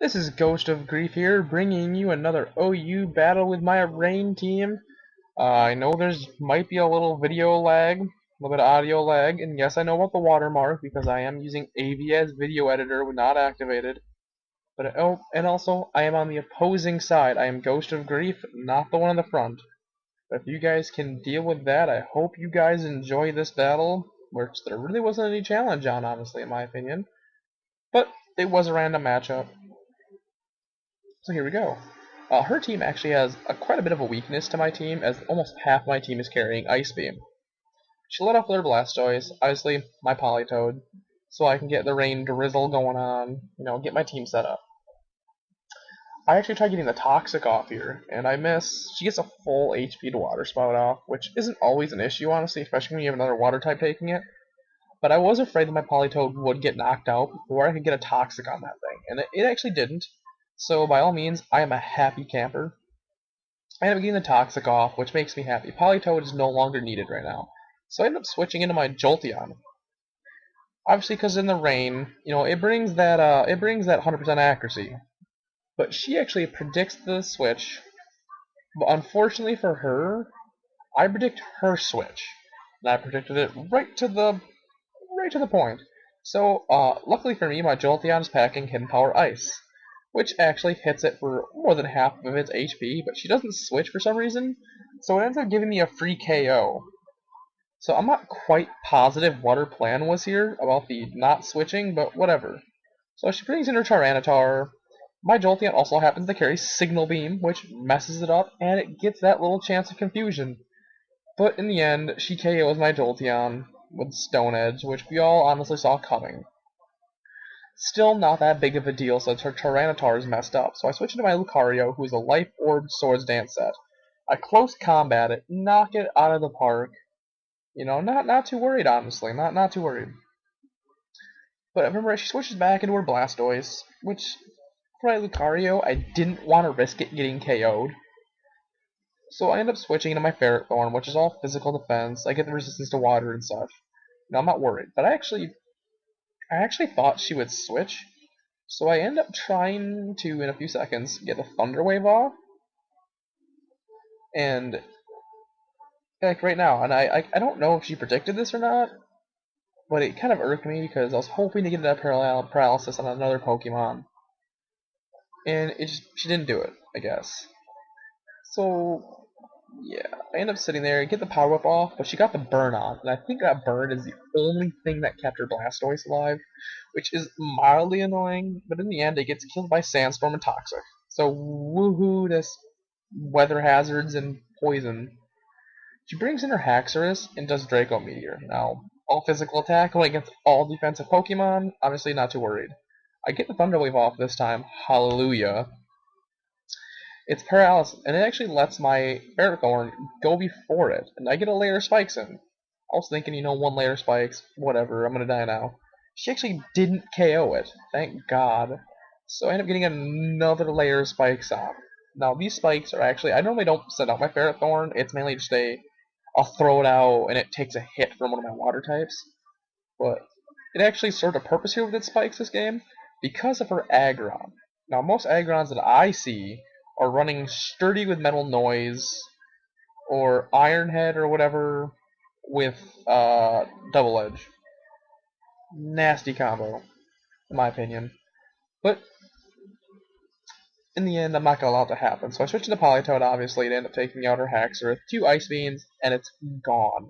This is Ghost of Grief here, bringing you another OU battle with my rain team. I know there's might be a little video lag, a little bit of audio lag, and yes, I know about the watermark because I am using AVS video editor when not activated. But oh, and also I am on the opposing side. I am Ghost of Grief, not the one in the front. But if you guys can deal with that, I hope you guys enjoy this battle, which there really wasn't any challenge on, honestly, in my opinion. But it was a random matchup. So here we go. Her team actually has quite a bit of a weakness to my team, as almost half my team is carrying Ice Beam. She let off their Blastoise, obviously my Politoed, so I can get the rain drizzle going on, get my team set up. I actually tried getting the Toxic off here, and I miss. She gets a full HP to Water Spout off, which isn't always an issue, honestly, especially when you have another Water type taking it. But I was afraid that my Politoed would get knocked out before I could get a Toxic on that thing, and it actually didn't. So by all means, I am a happy camper. I end up getting the Toxic off, which makes me happy. Politoed is no longer needed right now. So I end up switching into my Jolteon. Obviously, because in the rain, it brings that 100% accuracy. But she actually predicts the switch. But unfortunately for her, I predict her switch. And I predicted it right to the point. So, luckily for me, my Jolteon is packing Hidden Power Ice, which actually hits it for more than half of its HP, but she doesn't switch for some reason, so it ends up giving me a free KO. So I'm not quite positive what her plan was here about the not switching, but whatever. So she brings in her Tyranitar. My Jolteon also happens to carry Signal Beam, which messes it up, and it gets that little chance of confusion. But in the end, she KOs my Jolteon with Stone Edge, which we all honestly saw coming. Still not that big of a deal since her Tyranitar is messed up, so I switch into my Lucario, who is a Life Orb Swords Dance set. I close combat it, knock it out of the park. Not too worried, honestly. Not too worried. But remember, she switches back into her Blastoise, which, for my Lucario, I didn't want to risk it getting KO'd. So I end up switching into my Ferrothorn, which is all physical defense. I get the resistance to water and such. I'm not worried. But I actually thought she would switch, so I end up trying to, in a few seconds, get the Thunder Wave off, and like right now, and I don't know if she predicted this or not, but it kind of irked me because I was hoping to get that paralysis on another Pokemon, and she didn't do it, I guess. So yeah, I end up sitting there and get the Power Whip off, but she got the burn on, and I think that burn is the only thing that kept her Blastoise alive, which is mildly annoying, but in the end it gets killed by Sandstorm and Toxic. So woohoo, this weather hazards and poison. She brings in her Haxorus and does Draco Meteor. Now, all physical attack going against all defensive Pokemon, obviously not too worried. I get the Thunder Wave off this time, hallelujah. It's paralysis, and it actually lets my Ferrothorn go before it, and I get a layer of spikes in. I was thinking, one layer of spikes, whatever, I'm gonna die now. She actually didn't KO it, thank God. So I end up getting another layer of spikes on. Now, these spikes are actually, I normally don't send out my Ferrothorn, it's mainly just I'll throw it out, and it takes a hit from one of my water types. But it actually served a purpose here with its spikes this game, because of her Aggron. Now, most Aggrons that I see are running Sturdy with Metal Noise, or Iron Head, or whatever, with Double Edge. Nasty combo, in my opinion. But in the end, I'm not going to allow it to happen. So I switched to Politoed, obviously, to end up taking out her Haxorus, 2 Ice Beams, and it's gone.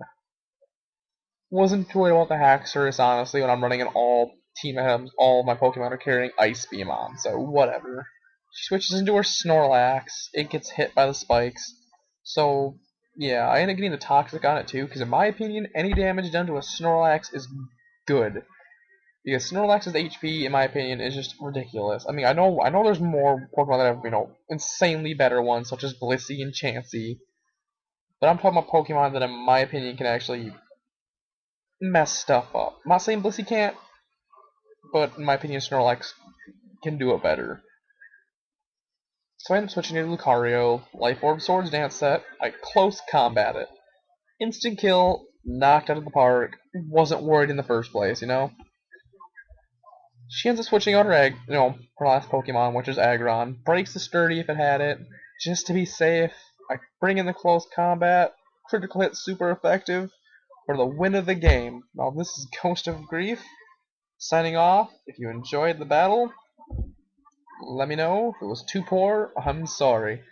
Wasn't too worried about the Haxorus, honestly, when I'm running an all-team items, all my Pokemon are carrying Ice Beam on, so whatever. She switches into her Snorlax, it gets hit by the spikes, so yeah, I end up getting the Toxic on it too, because in my opinion, any damage done to a Snorlax is good. Because Snorlax's HP, in my opinion, is just ridiculous. I mean, I know there's more Pokemon that have, insanely better ones, such as Blissey and Chansey. But I'm talking about Pokemon that, in my opinion, can actually mess stuff up. I'm not saying Blissey can't, but in my opinion, Snorlax can do it better. So I end up switching to Lucario, Life Orb Swords Dance set, I close combat it. Instant kill, knocked out of the park, wasn't worried in the first place, She ends up switching out her last Pokemon, which is Aggron. Breaks the Sturdy if it had it, just to be safe. I bring in the close combat. Critical hit super effective for the win of the game. Now this is Ghost of Grief signing off. If you enjoyed the battle, let me know. If it was too poor, I'm sorry.